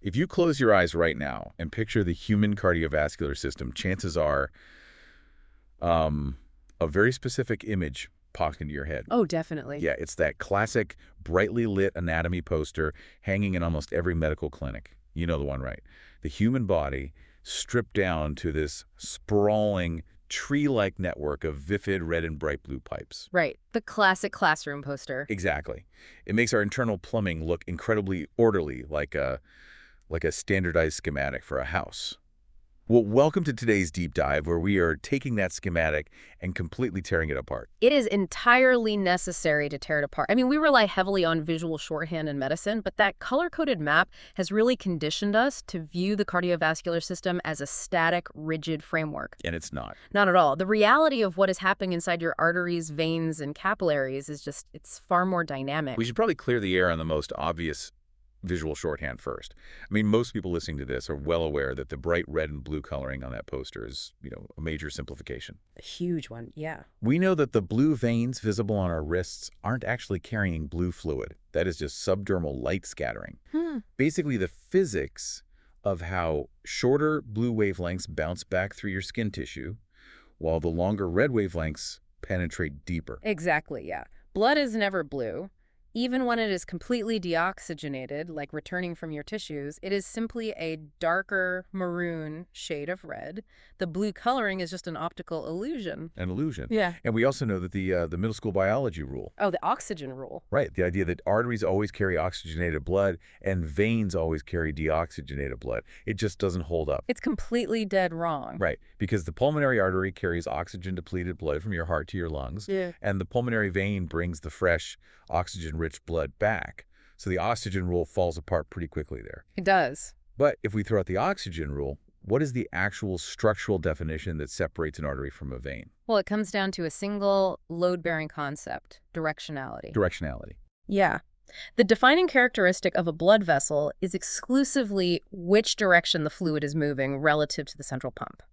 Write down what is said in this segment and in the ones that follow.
If you close your eyes right now and picture the human cardiovascular system, chances are a very specific image popped into your head. Oh, definitely. Yeah, it's that classic brightly lit anatomy poster hanging in almost every medical clinic. You know the one, right? The human body stripped down to this sprawling, tree-like network of vivid red and bright blue pipes. Right. The classic classroom poster. Exactly. It makes our internal plumbing look incredibly orderly, like a standardized schematic for a house. Well, welcome to today's deep dive, where we are taking that schematic and completely tearing it apart. It is entirely necessary to tear it apart. I mean, we rely heavily on visual shorthand in medicine, but that color-coded map has really conditioned us to view the cardiovascular system as a static, rigid framework. And it's not. Not at all. The reality of what is happening inside your arteries, veins, and capillaries is just, it's far more dynamic. We should probably clear the air on the most obvious visual shorthand first. I mean, most people listening to this are well aware that the bright red and blue coloring on that poster is, a major simplification. A huge one, yeah. We know that the blue veins visible on our wrists aren't actually carrying blue fluid. That is just subdermal light scattering. Basically, the physics of how shorter blue wavelengths bounce back through your skin tissue, while the longer red wavelengths penetrate deeper. Exactly, yeah. Blood is never blue. Even when it is completely deoxygenated, like returning from your tissues, it is simply a darker maroon shade of red. The blue coloring is just an optical illusion. An illusion. Yeah. And we also know that the middle school biology rule. Oh, the oxygen rule. Right. The idea that arteries always carry oxygenated blood and veins always carry deoxygenated blood. It just doesn't hold up. It's completely dead wrong. Right. Because the pulmonary artery carries oxygen-depleted blood from your heart to your lungs. Yeah. And the pulmonary vein brings the fresh, oxygen-rich blood back. So the oxygen rule falls apart pretty quickly there. It does. But if we throw out the oxygen rule, what is the actual structural definition that separates an artery from a vein? Well, it comes down to a single load-bearing concept, directionality. Directionality. Yeah. The defining characteristic of a blood vessel is exclusively which direction the fluid is moving relative to the central pump.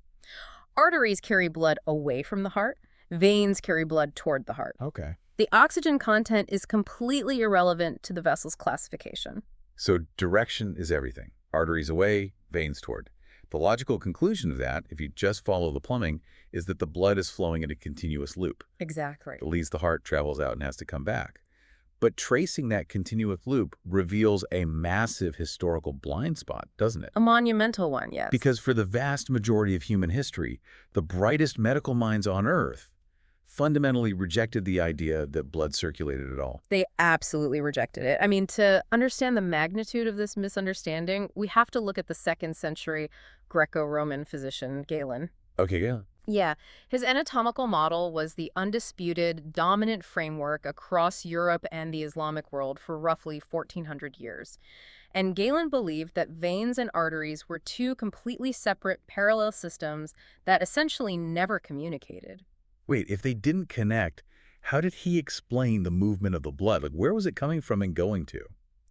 Arteries carry blood away from the heart. Veins carry blood toward the heart. Okay. The oxygen content is completely irrelevant to the vessel's classification. So direction is everything. Arteries away, veins toward. The logical conclusion of that, if you just follow the plumbing, is that the blood is flowing in a continuous loop. Exactly. It leaves the heart, travels out, and has to come back. But tracing that continuous loop reveals a massive historical blind spot, doesn't it? A monumental one, yes. Because for the vast majority of human history, the brightest medical minds on Earth fundamentally rejected the idea that blood circulated at all. They absolutely rejected it. I mean, to understand the magnitude of this misunderstanding, we have to look at the 2nd century Greco-Roman physician, Galen. Okay, yeah. Yeah, his anatomical model was the undisputed dominant framework across Europe and the Islamic world for roughly 1400 years. And Galen believed that veins and arteries were two completely separate parallel systems that essentially never communicated. Wait, if they didn't connect, how did he explain the movement of the blood? Like, where was it coming from and going to?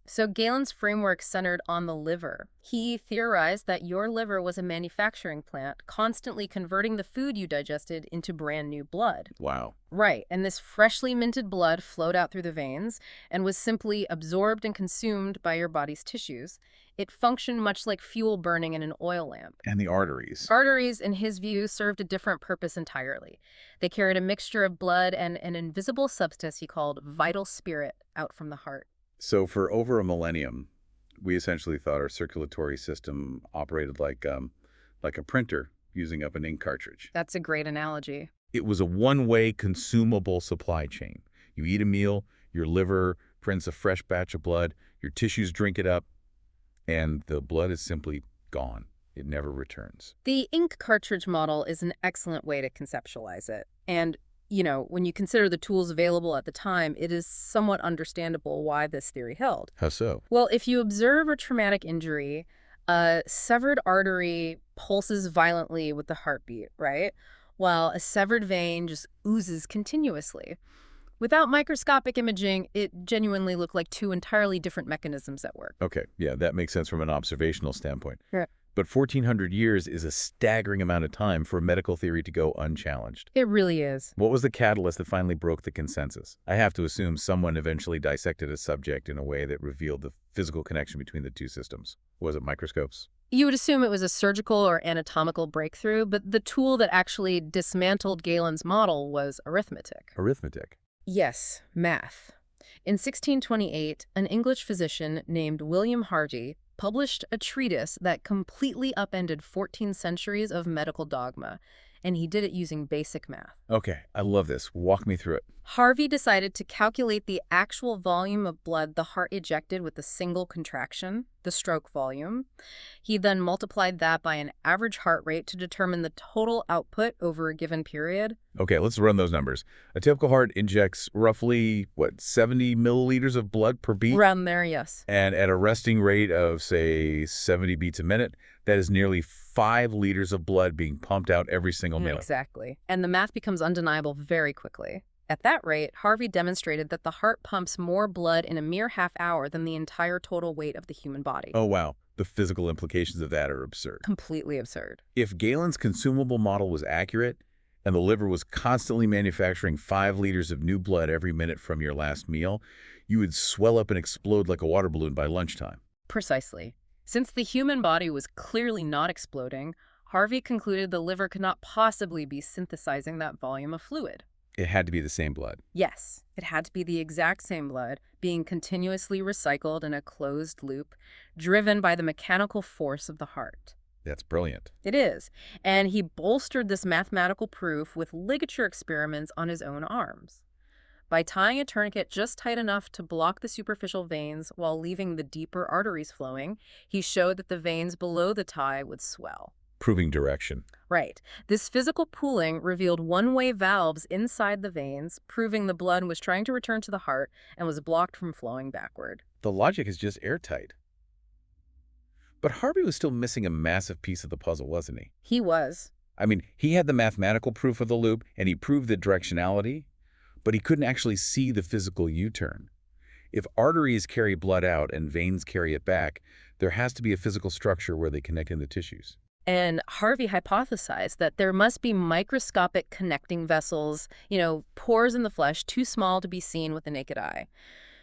So Galen's framework centered on the liver. He theorized that your liver was a manufacturing plant, constantly converting the food you digested into brand new blood. Wow. Right, and this freshly minted blood flowed out through the veins and was simply absorbed and consumed by your body's tissues. It functioned much like fuel burning in an oil lamp. And the arteries. Arteries, in his view, served a different purpose entirely. They carried a mixture of blood and an invisible substance he called vital spirit out from the heart. So for over a millennium, we essentially thought our circulatory system operated like a printer using up an ink cartridge. That's a great analogy. It was a one-way consumable supply chain. You eat a meal, your liver prints a fresh batch of blood, your tissues drink it up, and the blood is simply gone. It never returns. The ink cartridge model is an excellent way to conceptualize it. And when you consider the tools available at the time, it is somewhat understandable why this theory held. How so? Well, if you observe a traumatic injury, a severed artery pulses violently with the heartbeat, right? While a severed vein just oozes continuously. Without microscopic imaging, it genuinely looked like two entirely different mechanisms at work. Okay, yeah, that makes sense from an observational standpoint. Yeah. But 1,400 years is a staggering amount of time for a medical theory to go unchallenged. It really is. What was the catalyst that finally broke the consensus? I have to assume someone eventually dissected a subject in a way that revealed the physical connection between the two systems. Was it microscopes? You would assume it was a surgical or anatomical breakthrough, but the tool that actually dismantled Galen's model was arithmetic. Arithmetic. Yes, math. In 1628, an English physician named William Harvey published a treatise that completely upended 14 centuries of medical dogma, and he did it using basic math. Okay, I love this. Walk me through it. Harvey decided to calculate the actual volume of blood the heart ejected with a single contraction, the stroke volume. He then multiplied that by an average heart rate to determine the total output over a given period. Okay, let's run those numbers. A typical heart injects roughly, 70 milliliters of blood per beat? Around there, yes. And at a resting rate of, say, 70 beats a minute, that is nearly 5 liters of blood being pumped out every single minute. Exactly. And the math becomes undeniable very quickly. At that rate, Harvey demonstrated that the heart pumps more blood in a mere half hour than the entire total weight of the human body. Oh, wow. The physical implications of that are absurd. Completely absurd. If Galen's consumable model was accurate, and the liver was constantly manufacturing 5 liters of new blood every minute from your last meal, you would swell up and explode like a water balloon by lunchtime. Precisely. Since the human body was clearly not exploding, Harvey concluded the liver could not possibly be synthesizing that volume of fluid. It had to be the same blood. Yes, it had to be the exact same blood, being continuously recycled in a closed loop, driven by the mechanical force of the heart. That's brilliant. It is. And he bolstered this mathematical proof with ligature experiments on his own arms. By tying a tourniquet just tight enough to block the superficial veins while leaving the deeper arteries flowing, he showed that the veins below the tie would swell. Proving direction. Right. This physical pooling revealed one-way valves inside the veins, proving the blood was trying to return to the heart and was blocked from flowing backward. The logic is just airtight. But Harvey was still missing a massive piece of the puzzle, wasn't he? He was. I mean, he had the mathematical proof of the loop, and he proved the directionality, but he couldn't actually see the physical U-turn. If arteries carry blood out and veins carry it back, there has to be a physical structure where they connect in the tissues. And Harvey hypothesized that there must be microscopic connecting vessels, pores in the flesh too small to be seen with the naked eye.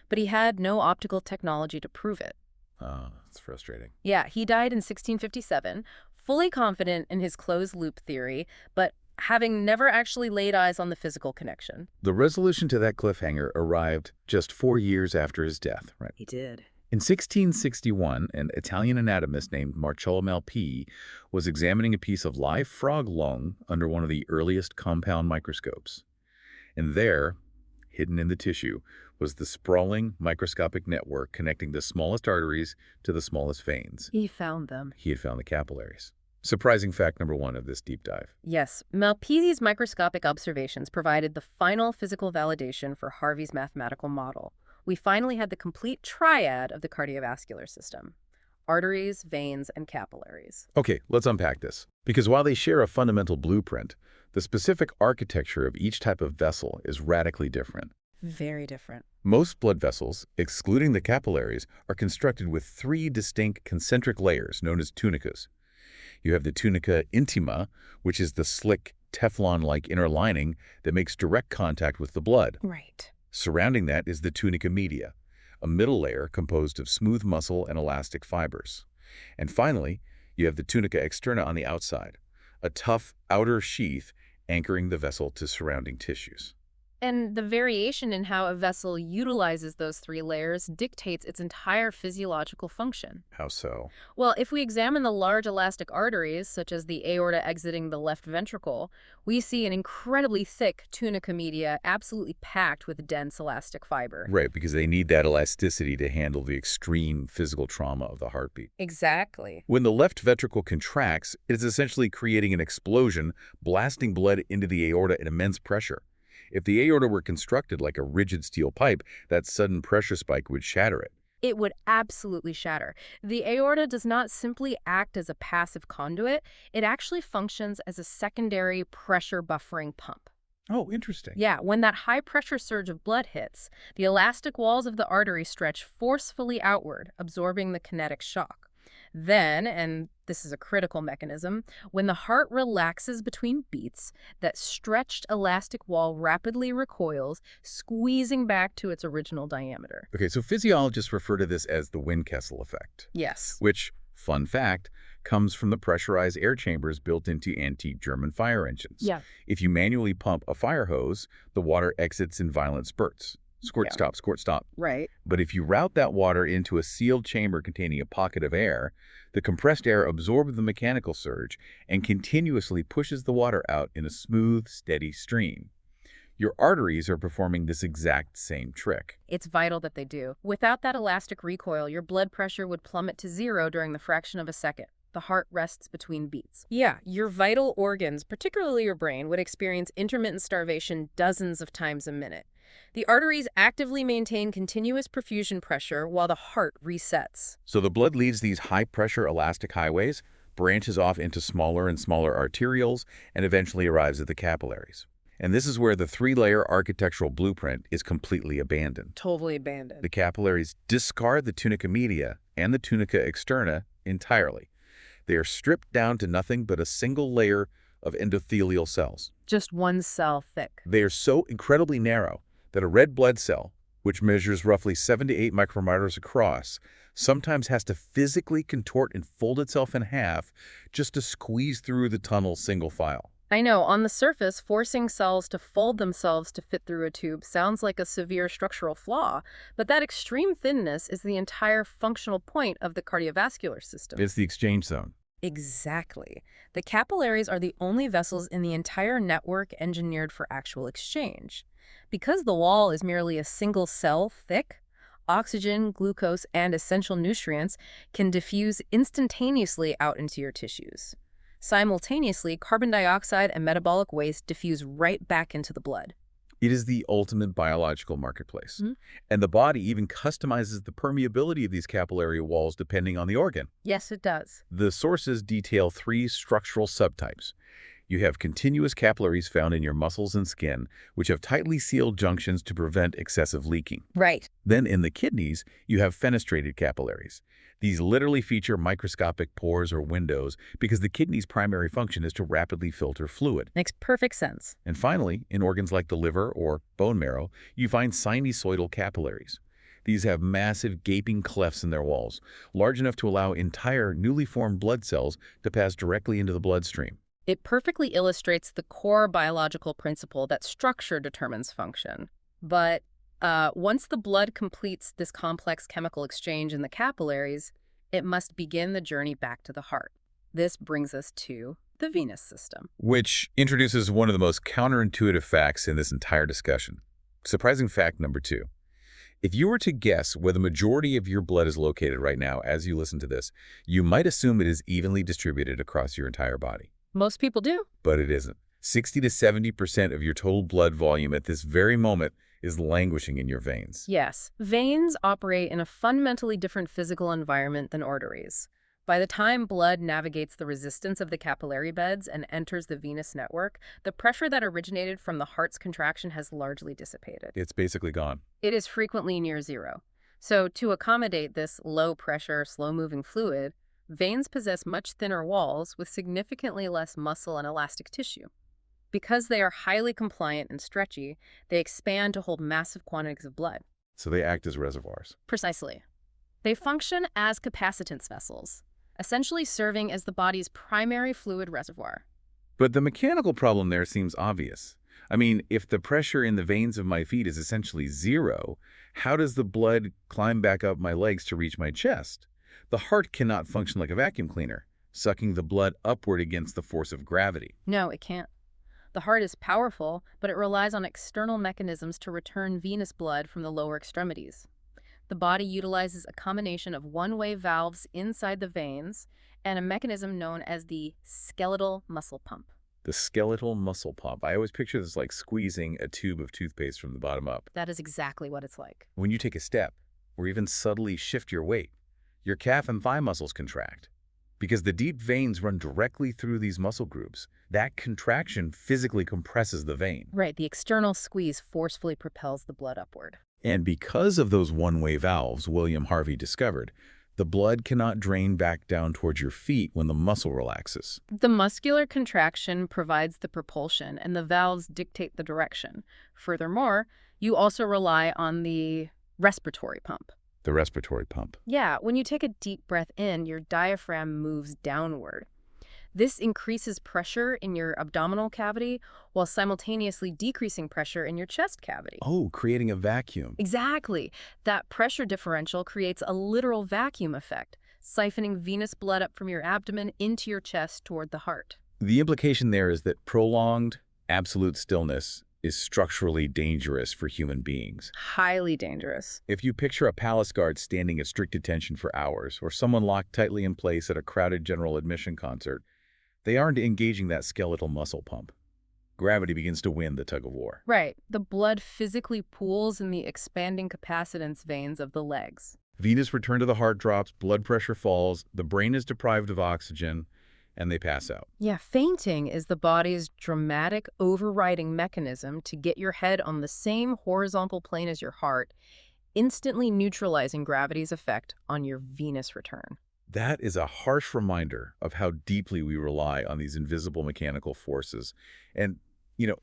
But he had no optical technology to prove it. Oh, that's frustrating. Yeah, he died in 1657, fully confident in his closed-loop theory, but having never actually laid eyes on the physical connection. The resolution to that cliffhanger arrived just 4 years after his death, right? He did. In 1661, an Italian anatomist named A&P I was examining a piece of live frog lung under one of the earliest compound microscopes. And there, hidden in the tissue, was the sprawling microscopic network connecting the smallest arteries to the smallest veins. He found them. He had found the capillaries. Surprising fact number 1 of this deep dive. Yes, Malpighi's microscopic observations provided the final physical validation for Harvey's mathematical model. We finally had the complete triad of the cardiovascular system: arteries, veins, and capillaries. Okay, let's unpack this. Because while they share a fundamental blueprint, the specific architecture of each type of vessel is radically different. Very different. Most blood vessels, excluding the capillaries, are constructed with 3 distinct concentric layers known as tunicas. You have the tunica intima, which is the slick, Teflon-like inner lining that makes direct contact with the blood. Right. Surrounding that is the tunica media, a middle layer composed of smooth muscle and elastic fibers. And finally, you have the tunica externa on the outside, a tough outer sheath anchoring the vessel to surrounding tissues. And the variation in how a vessel utilizes those 3 layers dictates its entire physiological function. How so? Well, if we examine the large elastic arteries, such as the aorta exiting the left ventricle, we see an incredibly thick tunica media absolutely packed with dense elastic fiber. Right, because they need that elasticity to handle the extreme physical trauma of the heartbeat. Exactly. When the left ventricle contracts, it is essentially creating an explosion, blasting blood into the aorta at immense pressure. If the aorta were constructed like a rigid steel pipe, that sudden pressure spike would shatter it. It would absolutely shatter. The aorta does not simply act as a passive conduit, it actually functions as a secondary pressure buffering pump. Oh, interesting. Yeah, when that high pressure surge of blood hits, the elastic walls of the artery stretch forcefully outward, absorbing the kinetic shock. Then, and this is a critical mechanism, when the heart relaxes between beats, that stretched elastic wall rapidly recoils, squeezing back to its original diameter. Okay, so physiologists refer to this as the Windkessel effect, Yes. which, fun fact, comes from the pressurized air chambers built into antique German fire engines. Yeah. If you manually pump a fire hose, the water exits in violent spurts. Squirt, Yeah. stop, squirt, stop. Right. But if you route that water into a sealed chamber containing a pocket of air, the compressed air absorbs the mechanical surge and continuously pushes the water out in a smooth, steady stream. Your arteries are performing this exact same trick. It's vital that they do. Without that elastic recoil, your blood pressure would plummet to zero during the fraction of a second. The heart rests between beats. Yeah, your vital organs, particularly your brain, would experience intermittent starvation dozens of times a minute. The arteries actively maintain continuous perfusion pressure while the heart resets. So the blood leaves these high-pressure elastic highways, branches off into smaller and smaller arterioles, and eventually arrives at the capillaries. And this is where the three-layer architectural blueprint is completely abandoned. Totally abandoned. The capillaries discard the tunica media and the tunica externa entirely. They are stripped down to nothing but a single layer of endothelial cells. Just one cell thick. They are so incredibly narrow that a red blood cell, which measures roughly 7 to 8 micrometers across, sometimes has to physically contort and fold itself in half just to squeeze through the tunnel single file. I know, on the surface, forcing cells to fold themselves to fit through a tube sounds like a severe structural flaw, but that extreme thinness is the entire functional point of the cardiovascular system. It's the exchange zone. Exactly. The capillaries are the only vessels in the entire network engineered for actual exchange. Because the wall is merely a single cell thick, oxygen, glucose, and essential nutrients can diffuse instantaneously out into your tissues. Simultaneously, carbon dioxide and metabolic waste diffuse right back into the blood. It is the ultimate biological marketplace. Mm-hmm. And the body even customizes the permeability of these capillary walls depending on the organ. Yes, it does. The sources detail 3 structural subtypes. You have continuous capillaries found in your muscles and skin, which have tightly sealed junctions to prevent excessive leaking. Right. Then in the kidneys, you have fenestrated capillaries. These literally feature microscopic pores or windows because the kidney's primary function is to rapidly filter fluid. Makes perfect sense. And finally, in organs like the liver or bone marrow, you find sinusoidal capillaries. These have massive gaping clefts in their walls, large enough to allow entire newly formed blood cells to pass directly into the bloodstream. It perfectly illustrates the core biological principle that structure determines function. But once the blood completes this complex chemical exchange in the capillaries, it must begin the journey back to the heart. This brings us to the venous system. Which introduces one of the most counterintuitive facts in this entire discussion. Surprising fact number 2. If you were to guess where the majority of your blood is located right now as you listen to this, you might assume it is evenly distributed across your entire body. Most people do. But it isn't. 60 to 70% of your total blood volume at this very moment is languishing in your veins. Yes. Veins operate in a fundamentally different physical environment than arteries. By the time blood navigates the resistance of the capillary beds and enters the venous network, the pressure that originated from the heart's contraction has largely dissipated. It's basically gone. It is frequently near zero. So to accommodate this low-pressure, slow-moving fluid, veins possess much thinner walls with significantly less muscle and elastic tissue. Because they are highly compliant and stretchy, they expand to hold massive quantities of blood. So they act as reservoirs. Precisely. They function as capacitance vessels, essentially serving as the body's primary fluid reservoir. But the mechanical problem there seems obvious. I mean, if the pressure in the veins of my feet is essentially zero, how does the blood climb back up my legs to reach my chest? The heart cannot function like a vacuum cleaner, sucking the blood upward against the force of gravity. No, it can't. The heart is powerful, but it relies on external mechanisms to return venous blood from the lower extremities. The body utilizes a combination of one-way valves inside the veins and a mechanism known as the skeletal muscle pump. The skeletal muscle pump. I always picture this like squeezing a tube of toothpaste from the bottom up. That is exactly what it's like. When you take a step, or even subtly shift your weight, your calf and thigh muscles contract. Because the deep veins run directly through these muscle groups, that contraction physically compresses the vein. Right, the external squeeze forcefully propels the blood upward. And because of those one-way valves William Harvey discovered, The blood cannot drain back down towards your feet when the muscle relaxes. The muscular contraction provides the propulsion, and the valves dictate the direction. Furthermore, you also rely on the respiratory pump. The respiratory pump. Yeah, when you take a deep breath in, your diaphragm moves downward. This increases pressure in your abdominal cavity while simultaneously decreasing pressure in your chest cavity. Oh, creating a vacuum. Exactly. That pressure differential creates a literal vacuum effect, siphoning venous blood up from your abdomen into your chest toward the heart. The implication there is that prolonged, absolute stillness is structurally dangerous for human beings. Highly dangerous. If you picture a palace guard standing at strict attention for hours, or someone locked tightly in place at a crowded general admission concert, they aren't engaging that skeletal muscle pump. Gravity begins to win the tug-of-war. Right. The blood physically pools in the expanding capacitance veins of the legs. Venous return to the heart drops, blood pressure falls, the brain is deprived of oxygen, and they pass out. Yeah, fainting is the body's dramatic overriding mechanism to get your head on the same horizontal plane as your heart, instantly neutralizing gravity's effect on your venous return. That is a harsh reminder of how deeply we rely on these invisible mechanical forces. And,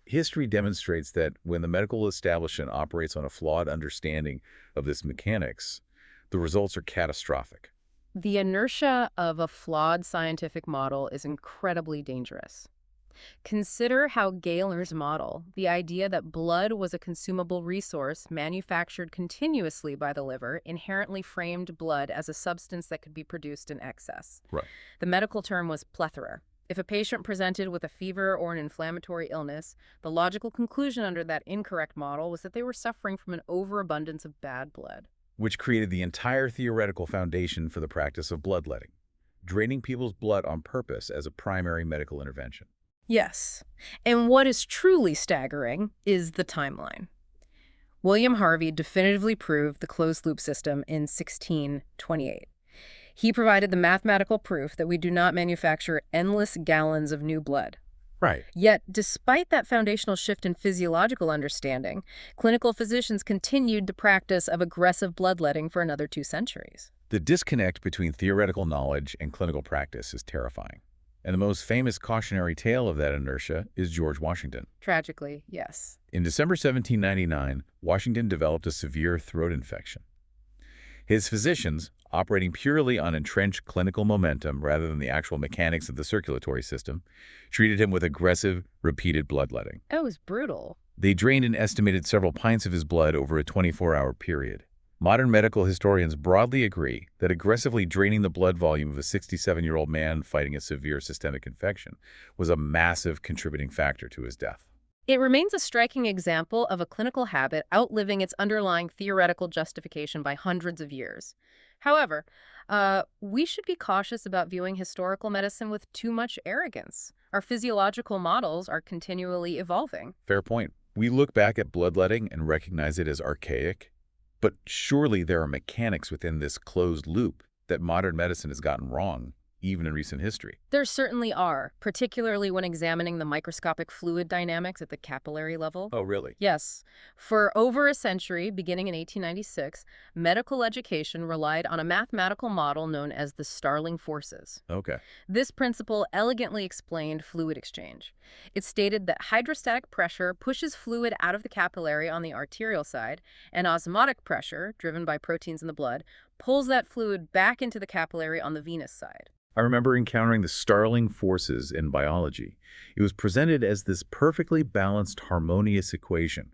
history demonstrates that when the medical establishment operates on a flawed understanding of this mechanics, the results are catastrophic. The inertia of a flawed scientific model is incredibly dangerous. Consider how Galen's model, the idea that blood was a consumable resource manufactured continuously by the liver, inherently framed blood as a substance that could be produced in excess. Right. The medical term was plethora. If a patient presented with a fever or an inflammatory illness, the logical conclusion under that incorrect model was that they were suffering from an overabundance of bad blood. Which created the entire theoretical foundation for the practice of bloodletting, draining people's blood on purpose as a primary medical intervention. Yes. And what is truly staggering is the timeline. William Harvey definitively proved the closed-loop system in 1628. He provided the mathematical proof that we do not manufacture endless gallons of new blood. Right. Yet, despite that foundational shift in physiological understanding, clinical physicians continued the practice of aggressive bloodletting for another 2 centuries. The disconnect between theoretical knowledge and clinical practice is terrifying. And the most famous cautionary tale of that inertia is George Washington. Tragically, yes. In December 1799, Washington developed a severe throat infection. His physicians, operating purely on entrenched clinical momentum rather than the actual mechanics of the circulatory system, treated him with aggressive, repeated bloodletting. It was brutal. They drained and estimated several pints of his blood over a 24-hour period. Modern medical historians broadly agree that aggressively draining the blood volume of a 67-year-old man fighting a severe systemic infection was a massive contributing factor to his death. It remains a striking example of a clinical habit outliving its underlying theoretical justification by hundreds of years. However, we should be cautious about viewing historical medicine with too much arrogance. Our physiological models are continually evolving. Fair point. We look back at bloodletting and recognize it as archaic, but surely there are mechanics within this closed loop that modern medicine has gotten wrong, even in recent history. There certainly are, particularly when examining the microscopic fluid dynamics at the capillary level. Oh, really? Yes. For over a century, beginning in 1896, medical education relied on a mathematical model known as the Starling forces. Okay. This principle elegantly explained fluid exchange. It stated that hydrostatic pressure pushes fluid out of the capillary on the arterial side, and osmotic pressure, driven by proteins in the blood, pulls that fluid back into the capillary on the venous side. I remember encountering the Starling forces in biology. It was presented as this perfectly balanced, harmonious equation.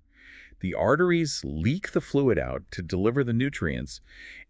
The arteries leak the fluid out to deliver the nutrients,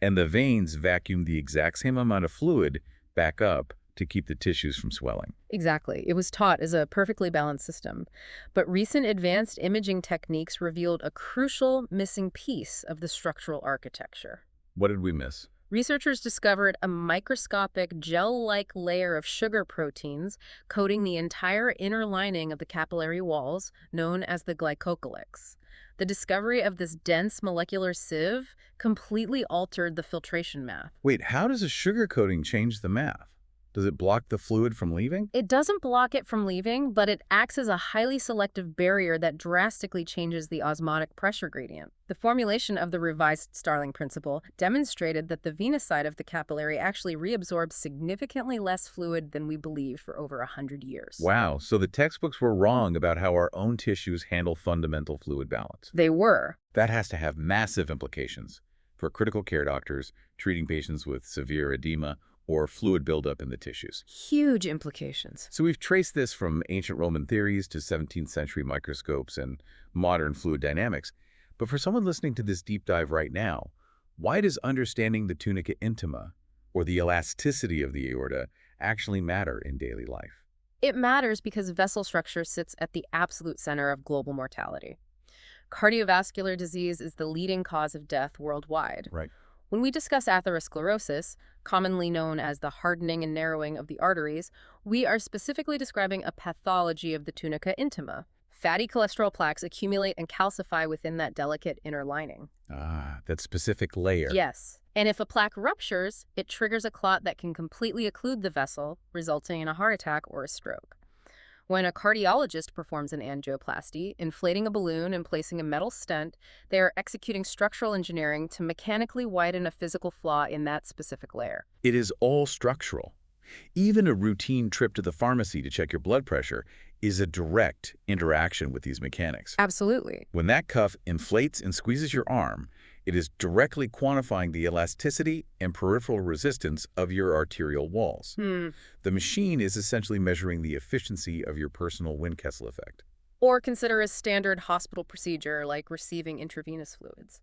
and the veins vacuum the exact same amount of fluid back up to keep the tissues from swelling. Exactly. It was taught as a perfectly balanced system. But recent advanced imaging techniques revealed a crucial missing piece of the structural architecture. What did we miss? Researchers discovered a microscopic gel-like layer of sugar proteins coating the entire inner lining of the capillary walls, known as the glycocalyx. The discovery of this dense molecular sieve completely altered the filtration math. Wait, how does a sugar coating change the math? Does it block the fluid from leaving? It doesn't block it from leaving, but it acts as a highly selective barrier that drastically changes the osmotic pressure gradient. The formulation of the revised Starling principle demonstrated that the venous side of the capillary actually reabsorbs significantly less fluid than we believed for over 100 years. Wow, so the textbooks were wrong about how our own tissues handle fundamental fluid balance. They were. That has to have massive implications for critical care doctors treating patients with severe edema or fluid buildup in the tissues. Huge implications. So we've traced this from ancient Roman theories to 17th century microscopes and modern fluid dynamics. But for someone listening to this deep dive right now, why does understanding the tunica intima, or the elasticity of the aorta, actually matter in daily life? It matters because vessel structure sits at the absolute center of global mortality. Cardiovascular disease is the leading cause of death worldwide. Right. When we discuss atherosclerosis, commonly known as the hardening and narrowing of the arteries, we are specifically describing a pathology of the tunica intima. Fatty cholesterol plaques accumulate and calcify within that delicate inner lining. Ah, that specific layer. Yes. And if a plaque ruptures, it triggers a clot that can completely occlude the vessel, resulting in a heart attack or a stroke. When a cardiologist performs an angioplasty, inflating a balloon and placing a metal stent, they are executing structural engineering to mechanically widen a physical flaw in that specific layer. It is all structural. Even a routine trip to the pharmacy to check your blood pressure is a direct interaction with these mechanics. Absolutely. When that cuff inflates and squeezes your arm, it is directly quantifying the elasticity and peripheral resistance of your arterial walls. The machine is essentially measuring the efficiency of your personal Windkessel effect. Or consider a standard hospital procedure like receiving intravenous fluids.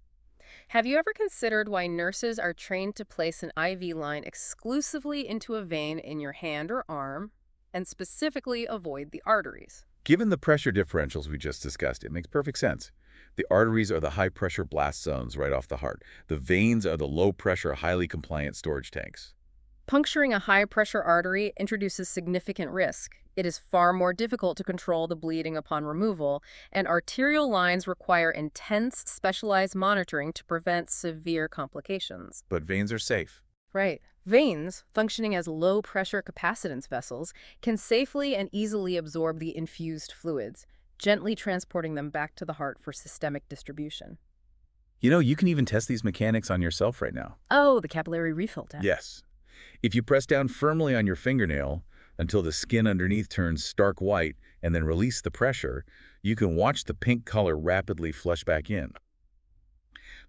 Have you ever considered why nurses are trained to place an IV line exclusively into a vein in your hand or arm and specifically avoid the arteries? Given the pressure differentials we just discussed, it makes perfect sense. The arteries are the high-pressure blast zones right off the heart. The veins are the low-pressure, highly compliant storage tanks. Puncturing a high-pressure artery introduces significant risk. It is far more difficult to control the bleeding upon removal, and arterial lines require intense, specialized monitoring to prevent severe complications. But veins are safe. Right. Veins, functioning as low-pressure capacitance vessels, can safely and easily absorb the infused fluids, gently transporting them back to the heart for systemic distribution. You know, you can even test these mechanics on yourself right now. Oh, the capillary refill test. Yes. If you press down firmly on your fingernail until the skin underneath turns stark white and then release the pressure, you can watch the pink color rapidly flush back in.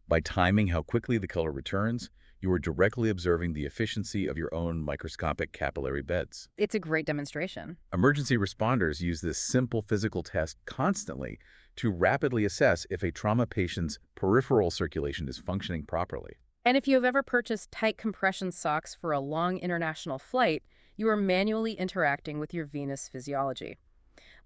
By timing how quickly the color returns, you are directly observing the efficiency of your own microscopic capillary beds. It's a great demonstration. Emergency responders use this simple physical test constantly to rapidly assess if a trauma patient's peripheral circulation is functioning properly. And if you have ever purchased tight compression socks for a long international flight, you are manually interacting with your venous physiology.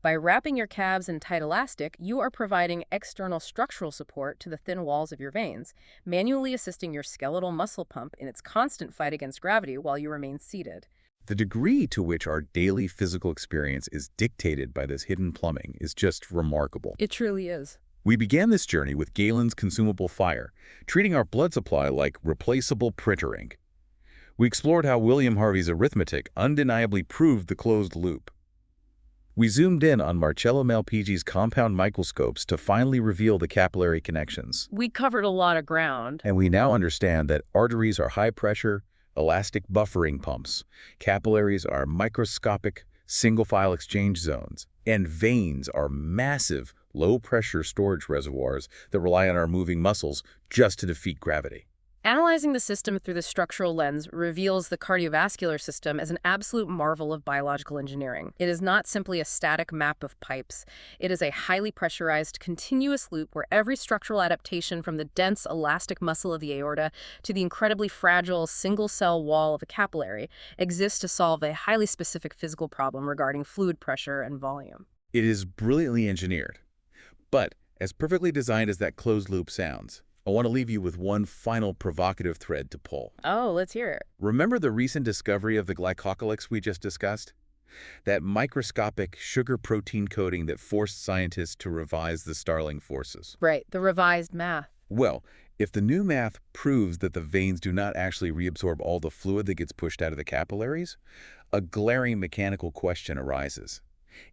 By wrapping your calves in tight elastic, you are providing external structural support to the thin walls of your veins, manually assisting your skeletal muscle pump in its constant fight against gravity while you remain seated. The degree to which our daily physical experience is dictated by this hidden plumbing is just remarkable. It truly is. We began this journey with Galen's consumable fire, treating our blood supply like replaceable printer ink. We explored how William Harvey's arithmetic undeniably proved the closed loop. We zoomed in on Marcello Malpighi's compound microscopes to finally reveal the capillary connections. We covered a lot of ground. And we now understand that arteries are high-pressure, elastic buffering pumps. Capillaries are microscopic, single-file exchange zones. And veins are massive, low-pressure storage reservoirs that rely on our moving muscles just to defeat gravity. Analyzing the system through the structural lens reveals the cardiovascular system as an absolute marvel of biological engineering. It is not simply a static map of pipes. It is a highly pressurized, continuous loop where every structural adaptation from the dense, elastic muscle of the aorta to the incredibly fragile single-cell wall of a capillary exists to solve a highly specific physical problem regarding fluid pressure and volume. It is brilliantly engineered. But as perfectly designed as that closed loop sounds, I want to leave you with one final provocative thread to pull. Oh, let's hear it. Remember the recent discovery of the glycocalyx we just discussed? That microscopic sugar protein coating that forced scientists to revise the Starling forces. Right, the revised math. Well, If the new math proves that the veins do not actually reabsorb all the fluid that gets pushed out of the capillaries, a glaring mechanical question arises.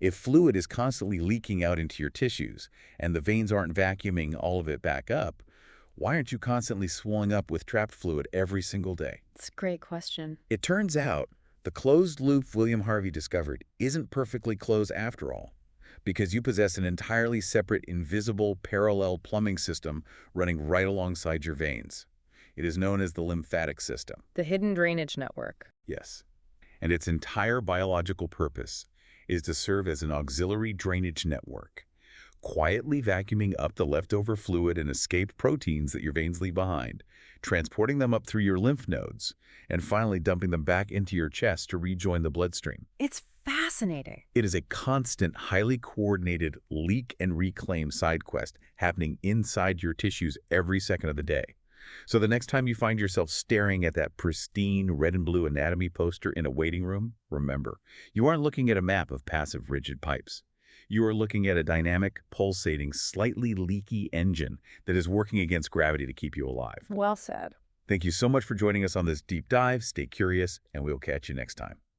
If fluid is constantly leaking out into your tissues and the veins aren't vacuuming all of it back up, why aren't you constantly swelling up with trapped fluid every single day? It's a great question. It turns out the closed loop William Harvey discovered isn't perfectly closed after all, because you possess an entirely separate, invisible, parallel plumbing system running right alongside your veins. It is known as the lymphatic system. The hidden drainage network. Yes. And its entire biological purpose is to serve as an auxiliary drainage network, quietly vacuuming up the leftover fluid and escaped proteins that your veins leave behind, transporting them up through your lymph nodes, and finally dumping them back into your chest to rejoin the bloodstream. It's fascinating. It is a constant, highly coordinated leak and reclaim side quest happening inside your tissues every second of the day. So the next time you find yourself staring at that pristine red and blue anatomy poster in a waiting room, remember, you aren't looking at a map of passive rigid pipes. You are looking at a dynamic, pulsating, slightly leaky engine that is working against gravity to keep you alive. Well said. Thank you so much for joining us on this deep dive. Stay curious, and we'll catch you next time.